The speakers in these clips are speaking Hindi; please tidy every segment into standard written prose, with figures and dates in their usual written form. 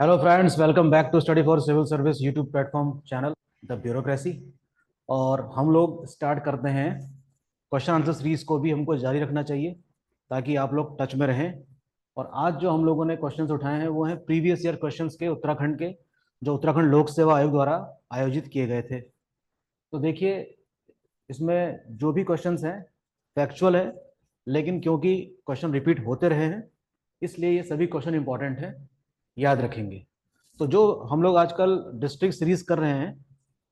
Hello friends, welcome back to study for civil service YouTube platform channel the bureaucracy. और हम लोग स्टार्ट करते हैं। क्वेश्चन आंसर सीरीज को भी हमको जारी रखना चाहिए ताकि आप लोग टच में रहें। और आज जो हम लोगों ने क्वेश्चंस उठाए हैं वो हैं प्रीवियस ईयर क्वेश्चंस के, उत्तराखंड के, जो उत्तराखंड लोक सेवा आयोग द्वारा आयोजित किए गए थे। तो देखिए, इसमें जो भी क्वेश्चंस हैं फैक्चुअल है, लेकिन क्योंकि क्वेश्चन रिपीट होते रहे हैं इसलिए ये सभी क्वेश्चन इंपॉर्टेंट हैं, याद रखेंगे। तो जो हम लोग आजकल डिस्ट्रिक्ट सीरीज कर रहे हैं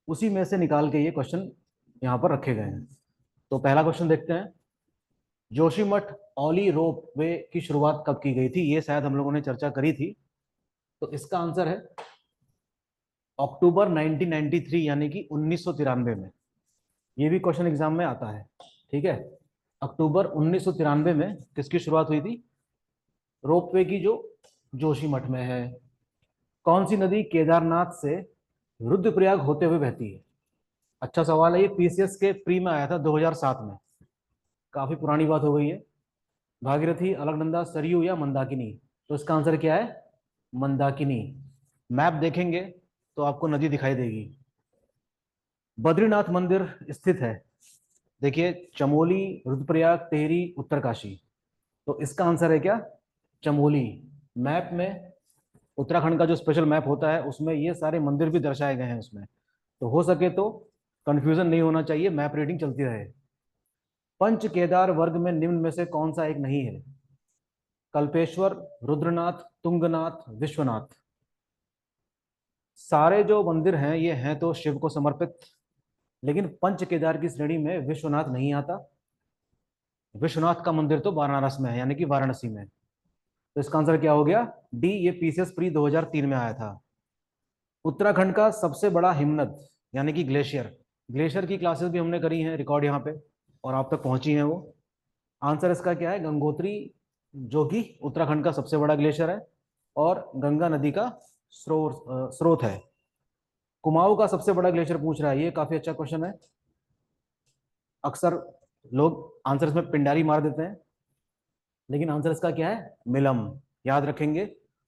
उसी में से निकाल के ये क्वेश्चन यहाँ पर रखे गए हैं। तो पहला क्वेश्चन देखते हैं। जोशीमठ औली रोप वे की शुरुआत कब की गई थी? ये शायद हम लोगों ने चर्चा करी थी। तो इसका आंसर है अक्टूबर 1993, यानी कि 1993 में। ये भी क्वेश्चन एग्जाम में आता है। ठीक है, अक्टूबर 1993 में किसकी शुरुआत हुई थी? रोपवे की, जो जोशीमठ में है। कौन सी नदी केदारनाथ से रुद्रप्रयाग होते हुए बहती है? अच्छा सवाल है, ये पीसीएस के प्री में आया था 2007 में। काफी पुरानी बात हो गई है। भागीरथी, अलकनंदा, सरयू या मंदाकिनी? तो इसका आंसर क्या है? मंदाकिनी। मैप देखेंगे तो आपको नदी दिखाई देगी। बद्रीनाथ मंदिर स्थित है, देखिए, चमोली, रुद्रप्रयाग, टेहरी, उत्तरकाशी। तो इसका आंसर है क्या? चमोली। मैप में, उत्तराखंड का जो स्पेशल मैप होता है उसमें ये सारे मंदिर भी दर्शाए गए हैं उसमें। तो हो सके तो कंफ्यूजन नहीं होना चाहिए, मैप रीडिंग चलती रहे। पंच केदार वर्ग में निम्न में से कौन सा एक नहीं है? कल्पेश्वर, रुद्रनाथ, तुंगनाथ, विश्वनाथ? सारे जो मंदिर हैं ये हैं तो शिव को समर्पित, लेकिन पंच केदार की श्रेणी में विश्वनाथ नहीं आता। विश्वनाथ का मंदिर तो वाराणसी में है, यानी कि वाराणसी में। तो इसका आंसर क्या हो गया? डी, ये पीसीएस प्री 2003 में आया था। उत्तराखंड का सबसे बड़ा हिमनद, यानी कि ग्लेशियर। ग्लेशियर की क्लासेस भी हमने करी हैं, रिकॉर्ड यहाँ पे, और आप तक पहुंची हैं वो। आंसर इसका क्या है? गंगोत्री, जो कि उत्तराखंड का सबसे बड़ा ग्लेशियर है और गंगा नदी का स्रोत है। कुमाऊं का सबसे बड़ा ग्लेशियर पूछ रहा है, ये काफी अच्छा क्वेश्चन है। अक्सर लोग आंसर इसमें पिंडारी मार देते हैं, लेकिन आंसर इसका क्या है? मिलम। याद रखेंगे,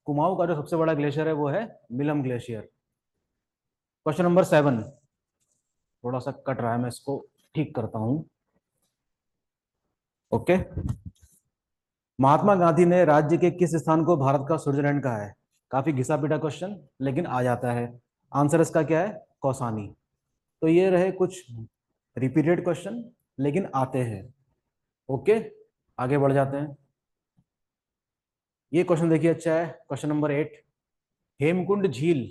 कुमाऊं का जो सबसे बड़ा ग्लेशियर है वो है मिलम ग्लेशियर। Question number 7। थोड़ा सा कट रहा है, मैं इसको ठीक करता हूं। ओके। महात्मा गांधी ने राज्य के किस स्थान को भारत का स्विट्जरलैंड कहा है? काफी घिसा पिटा क्वेश्चन, लेकिन आ जाता है। आंसर इसका क्या है? कौसानी। तो ये रहे कुछ रिपीटेड क्वेश्चन, लेकिन आते हैं। ओके, आगे बढ़ जाते हैं। ये क्वेश्चन देखिए, अच्छा है। Question number 8। हेमकुंड झील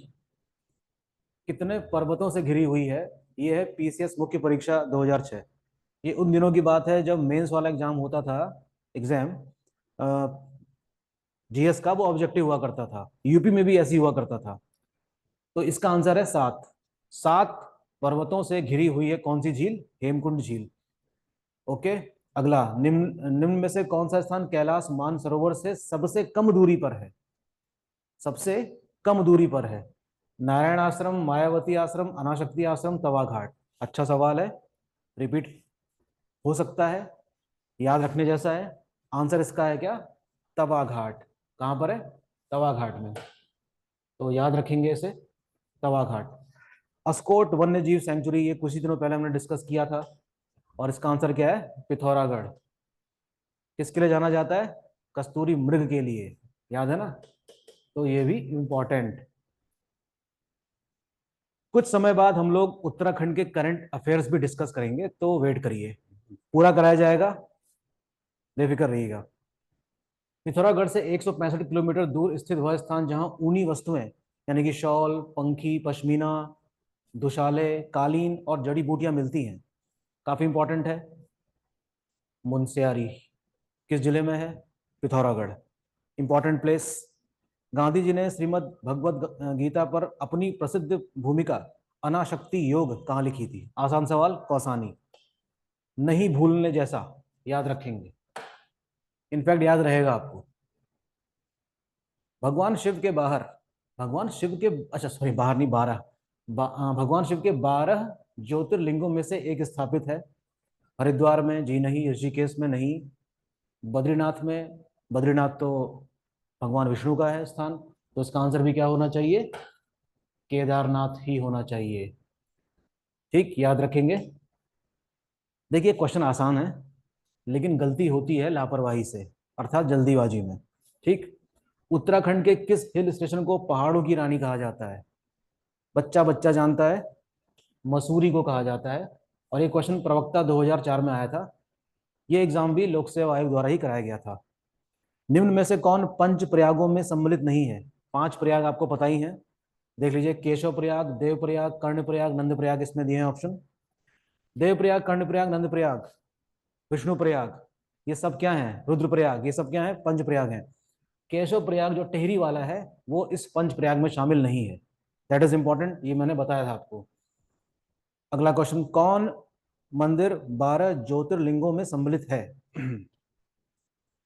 कितने पर्वतों से घिरी हुई है? ये है पीसीएस मुख्य परीक्षा 2006। ये उन दिनों की बात है जब मेंस वाला एग्जाम होता था। एग्जाम जीएस का वो ऑब्जेक्टिव हुआ करता था, यूपी में भी ऐसी हुआ करता था। तो इसका आंसर है 7। 7 पर्वतों से घिरी हुई है कौन सी झील? हेमकुंड झील। ओके। अगला, निम्न निम्न में से कौन सा स्थान कैलाश मानसरोवर से सबसे कम दूरी पर है? सबसे कम दूरी पर है। नारायण आश्रम, मायावती आश्रम, अनाशक्ति आश्रम, तवा घाट? अच्छा सवाल है, रिपीट हो सकता है, याद रखने जैसा है। आंसर इसका है क्या? तवा घाट। कहां पर है? तवा घाट में। तो याद रखेंगे इसे, तवा घाट। अस्कोट वन्य जीव सेंचुरी, ये कुछ ही दिनों पहले हमने डिस्कस किया था, और इसका आंसर क्या है? पिथौरागढ़। किसके लिए जाना जाता है? कस्तूरी मृग के लिए, याद है ना? तो ये भी इंपॉर्टेंट। कुछ समय बाद हम लोग उत्तराखंड के करंट अफेयर्स भी डिस्कस करेंगे, तो वेट करिए, पूरा कराया जाएगा, बेफिक्र रहिएगा। पिथौरागढ़ से 165 किलोमीटर दूर स्थित वह स्थान जहां ऊनी वस्तुएं, यानी कि शॉल, पंखी, पश्मीना, दुशाले, कालीन और जड़ी बूटियां मिलती हैं, काफी इंपॉर्टेंट है। मुनस्यारी किस जिले में है? पिथौरागढ़। Important place. गांधी जी ने श्रीमद् भगवत गीता पर अपनी प्रसिद्ध भूमिका अनाशक्ति योग कहाँ लिखी थी? आसान सवाल, कौसानी। नहीं भूलने जैसा, याद रखेंगे, इनफैक्ट याद रहेगा आपको। भगवान शिव के बाहर, भगवान शिव के, अच्छा सॉरी, बाहर नहीं, 12, भगवान शिव के 12 ज्योतिर्लिंगों में से एक स्थापित है। हरिद्वार में जी नहीं, ऋषिकेश में नहीं, बद्रीनाथ में। बद्रीनाथ तो भगवान विष्णु का है स्थान। तो इसका आंसर भी क्या होना चाहिए? केदारनाथ ही होना चाहिए। ठीक, याद रखेंगे। देखिए क्वेश्चन आसान है, लेकिन गलती होती है लापरवाही से, अर्थात जल्दीबाजी में। ठीक, उत्तराखंड के किस हिल स्टेशन को पहाड़ों की रानी कहा जाता है? बच्चा बच्चा जानता है, मसूरी को कहा जाता है। और ये क्वेश्चन प्रवक्ता 2004 में आया था। ये एग्जाम भी लोक सेवा आयोग द्वारा ही कराया गया था। निम्न में से कौन पंच प्रयागों में सम्मिलित नहीं है? 5 प्रयाग आपको पता ही है, देख लीजिए। केशव प्रयाग, देव प्रयाग, कर्ण प्रयाग, नंद प्रयाग, इसमें दिए हैं ऑप्शन। देव प्रयाग, कर्ण प्रयाग, नंद प्रयाग, विष्णु प्रयाग, ये सब क्या है? रुद्र प्रयाग, ये सब क्या है? पंच प्रयाग हैं। केशव प्रयाग जो टिहरी वाला है वो इस पंच प्रयाग में शामिल नहीं है। दैट इज इंपॉर्टेंट, ये मैंने बताया था आपको। अगला क्वेश्चन, कौन मंदिर 12 ज्योतिर्लिंगों में सम्मिलित है?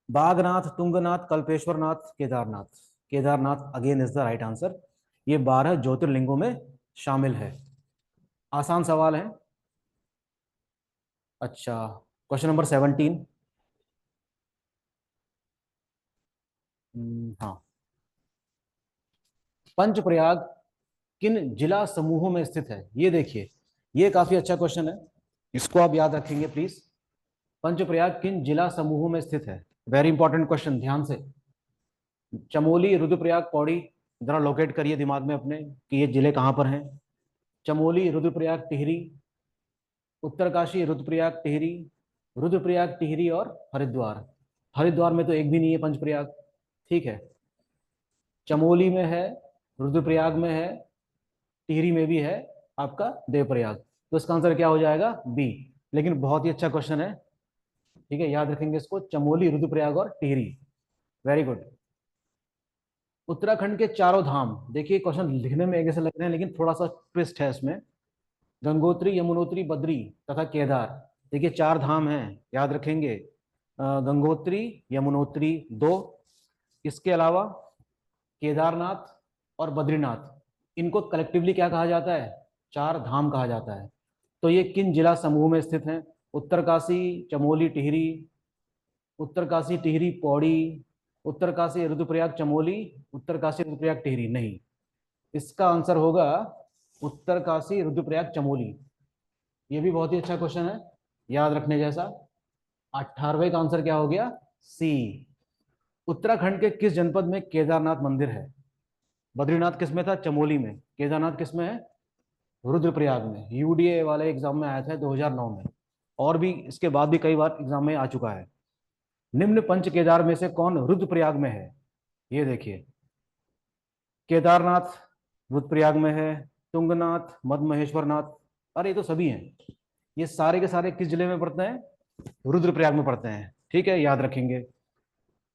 Bagnath, Tungnath, Kalpeshwar Nath, Kedarnath. Kedarnath again is the right answer. ये 12 ज्योतिर्लिंगों में शामिल है। आसान सवाल है। अच्छा, क्वेश्चन नंबर 17। हाँ, पंचप्रयाग किन जिला समूहों में स्थित है? ये देखिए, ये काफी अच्छा क्वेश्चन है, इसको आप याद रखेंगे प्लीज। पंचप्रयाग किन जिला समूहों में स्थित है? वेरी इंपॉर्टेंट क्वेश्चन, ध्यान से। चमोली, रुद्रप्रयाग, पौड़ी, जरा लोकेट करिए दिमाग में अपने कि ये जिले कहां पर हैं। चमोली, रुद्रप्रयाग, टिहरी, उत्तरकाशी, रुद्रप्रयाग, टिहरी, रुद्रप्रयाग, टिहरी और हरिद्वार। हरिद्वार में तो एक भी नहीं है पंचप्रयाग। ठीक है, चमोली में है, रुद्रप्रयाग में है, टिहरी में भी है, आपका देवप्रयाग। तो इसका आंसर क्या हो जाएगा? बी। लेकिन बहुत ही अच्छा क्वेश्चन है, ठीक है, याद रखेंगे इसको। चमोली, रुद्रप्रयाग और टिहरी। Very good. उत्तराखंड के चारों धाम, देखिए क्वेश्चन लिखने में एक जैसे लग रहे हैं, लेकिन थोड़ा सा ट्विस्ट है इसमें। गंगोत्री, यमुनोत्री, बद्री तथा केदार। देखिए 4 धाम हैं, याद रखेंगे। गंगोत्री, यमुनोत्री 2, इसके अलावा केदारनाथ और बद्रीनाथ, इनको कलेक्टिवली क्या कहा जाता है? 4 धाम कहा जाता है। तो ये किन जिला समूह में स्थित हैं? उत्तरकाशी, चमोली, टिहरी, उत्तरकाशी, टिहरी, पौड़ी, उत्तरकाशी, रुद्रप्रयाग, चमोली, उत्तरकाशी, रुद्रप्रयाग, टिहरी। नहीं, इसका आंसर होगा उत्तरकाशी, रुद्रप्रयाग, चमोली। ये भी बहुत ही अच्छा क्वेश्चन है, याद रखने जैसा। 18वें का आंसर क्या हो गया? सी। उत्तराखंड के किस जनपद में केदारनाथ मंदिर है? बद्रीनाथ किस में था? चमोली में। केदारनाथ किस में है? रुद्रप्रयाग में। यूडीए वाले एग्जाम में आया था 2009 में, और भी इसके बाद भी कई बार एग्जाम में आ चुका है। निम्न पंच केदार में से कौन रुद्रप्रयाग में है? ये देखिए, केदारनाथ रुद्रप्रयाग में है, तुंगनाथ, मद महेश्वर नाथ, अरे ये तो सभी हैं। ये सारे के सारे किस जिले में पड़ते हैं? रुद्रप्रयाग में पड़ते हैं। ठीक है, याद रखेंगे।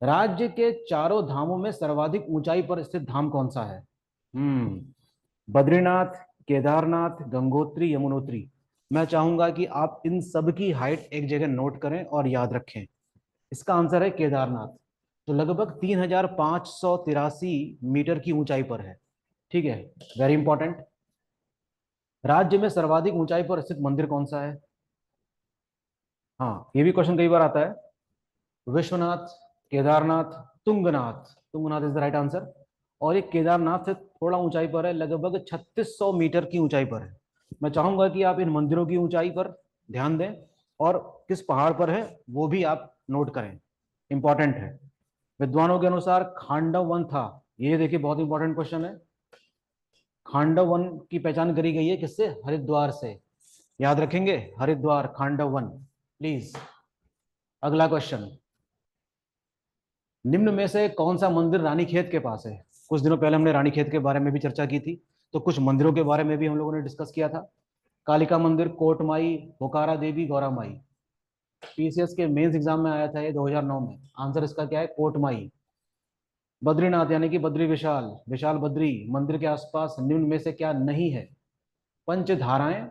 राज्य के चारों धामों में सर्वाधिक ऊंचाई पर स्थित धाम कौन सा है? बद्रीनाथ, केदारनाथ, गंगोत्री, यमुनोत्री। मैं चाहूंगा कि आप इन सब की हाइट एक जगह नोट करें और याद रखें। इसका आंसर है केदारनाथ, जो लगभग 3583 मीटर की ऊंचाई पर है। ठीक है, वेरी इंपॉर्टेंट। राज्य में सर्वाधिक ऊंचाई पर स्थित मंदिर कौन सा है? हाँ, ये भी क्वेश्चन कई बार आता है। Vishwanath, Kedarnath, Tungnath. Tungnath is the right answer. और ये केदारनाथ से थोड़ा ऊंचाई पर है, लगभग 3600 मीटर की ऊंचाई पर है। मैं चाहूंगा कि आप इन मंदिरों की ऊंचाई पर ध्यान दें, और किस पहाड़ पर है वो भी आप नोट करें, इंपॉर्टेंट है। विद्वानों के अनुसार खांडव वन था, ये देखिए बहुत इंपॉर्टेंट क्वेश्चन है। खांडव वन की पहचान करी गई है किससे? हरिद्वार से। याद रखेंगे, हरिद्वार, खांडव वन, प्लीज। अगला क्वेश्चन, निम्न में से कौन सा मंदिर रानीखेत के पास है? कुछ दिनों पहले हमने रानीखेत के बारे में भी चर्चा की थी, तो कुछ मंदिरों के बारे में भी हम लोगों ने डिस्कस किया था। कालिका मंदिर, कोटमाई, होकारा देवी, गौरा माई। पीसीएस के मेंस एग्जाम में आया था ये 2009 में। आंसर इसका क्या है? कोटमाई। बद्रीनाथ यानी कि बद्री विशाल, विशाल बद्री मंदिर के आसपास निम्न में से क्या नहीं है? पंच धाराएं,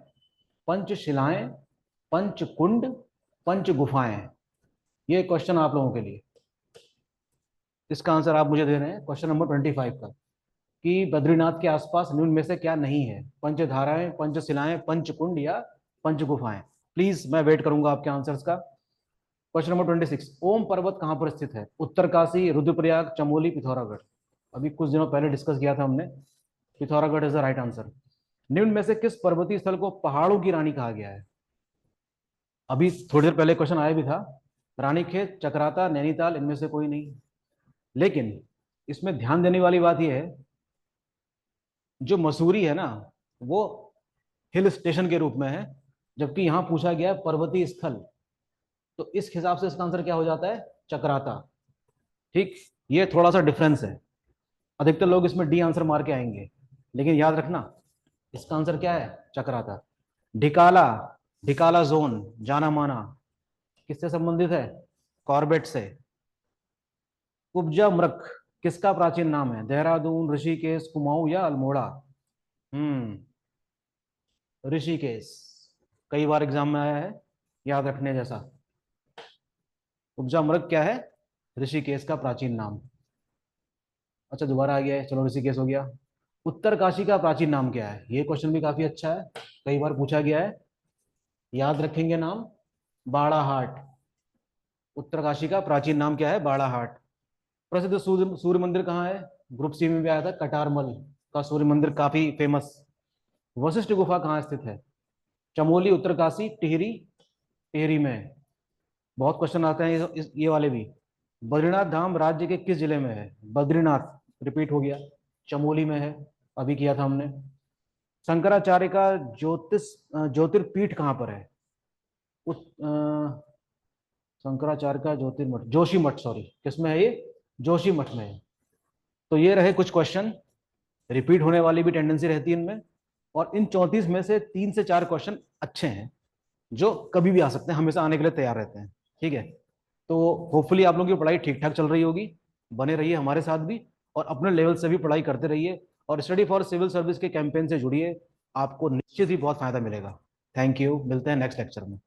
पंच शिलाएं, पंच कुंड, पंच गुफाएं। ये क्वेश्चन आप लोगों के लिए, इसका आंसर आप मुझे दे रहे हैं क्वेश्चन नंबर 25 का, कि बद्रीनाथ के आसपास निम्न में से क्या नहीं है? पंचधाराएं, पंचशिलाएं, पंचकुंड या पंच गुफाएं। प्लीज मैं वेट करूंगा आपके आंसर्स का। क्वेश्चन नंबर 26, ओम पर्वत कहां पर स्थित है? उत्तरकाशी, रुद्रप्रयाग, चमोली, पिथौरागढ़। अभी कुछ दिनों पहले डिस्कस किया था हमने। Pithoragarh is the right answer. निम्न में से किस पर्वतीय स्थल को पहाड़ों की रानी कहा गया है? अभी थोड़ी देर पहले क्वेश्चन आया भी था। रानीखेत, चक्राता, नैनीताल, इनमें से कोई नहीं। लेकिन इसमें ध्यान देने वाली बात यह है, जो मसूरी है ना, वो हिल स्टेशन के रूप में है, जबकि यहां पूछा गया पर्वतीय स्थल। तो इस हिसाब से इसका आंसर क्या हो जाता है? चक्राता। ठीक, ये थोड़ा सा डिफरेंस है। अधिकतर लोग इसमें डी आंसर मार के आएंगे, लेकिन याद रखना इसका आंसर क्या है? चक्राता। ढिकाला, ढिकाला जोन जाना माना किससे संबंधित है? कॉर्बेट से। कुब्जा मृग किसका प्राचीन नाम है? देहरादून, ऋषिकेश, कुमाऊं या अल्मोड़ा? ऋषिकेश। कई बार एग्जाम में आया है, याद रखने जैसा। कुब्जा मृग क्या है? ऋषिकेश का प्राचीन नाम। अच्छा, दोबारा आ गया है, चलो ऋषिकेश हो गया। उत्तरकाशी का प्राचीन नाम क्या है? ये क्वेश्चन भी काफी अच्छा है, कई बार पूछा गया है। याद रखेंगे नाम, बाड़ाहाट। उत्तरकाशी का प्राचीन नाम क्या है? बाड़ाहाट। प्रसिद्ध सूर्य सूर्य मंदिर कहाँ है? ग्रुप सी में भी आया था, कटारमल का सूर्य मंदिर, काफी फेमस। वशिष्ठ गुफा कहाँ स्थित है? चमोली, उत्तरकाशी, टिहरी? टिहरी में। बहुत क्वेश्चन आते हैं ये वाले भी। बद्रीनाथ धाम राज्य के किस जिले में है? बद्रीनाथ रिपीट हो गया, चमोली में है, अभी किया था हमने। शंकराचार्य का ज्योतिर्पीठ कहाँ पर है? शंकराचार्य का ज्योतिर्मठ, जोशी मठ, सॉरी, किसमें है ये? जोशी मठ में है। तो ये रहे कुछ क्वेश्चन। रिपीट होने वाली भी टेंडेंसी रहती है इनमें, और इन 34 में से 3 से 4 क्वेश्चन अच्छे हैं, जो कभी भी आ सकते हैं, हमेशा आने के लिए तैयार रहते हैं। ठीक है, तो होपफुली आप लोगों की पढ़ाई ठीक ठाक चल रही होगी। बने रहिए हमारे साथ भी, और अपने लेवल से भी पढ़ाई करते रहिए, और स्टडी फॉर सिविल सर्विस के कैंपेन से जुड़िए। आपको निश्चित ही बहुत फायदा मिलेगा। थैंक यू, मिलते हैं नेक्स्ट लेक्चर में।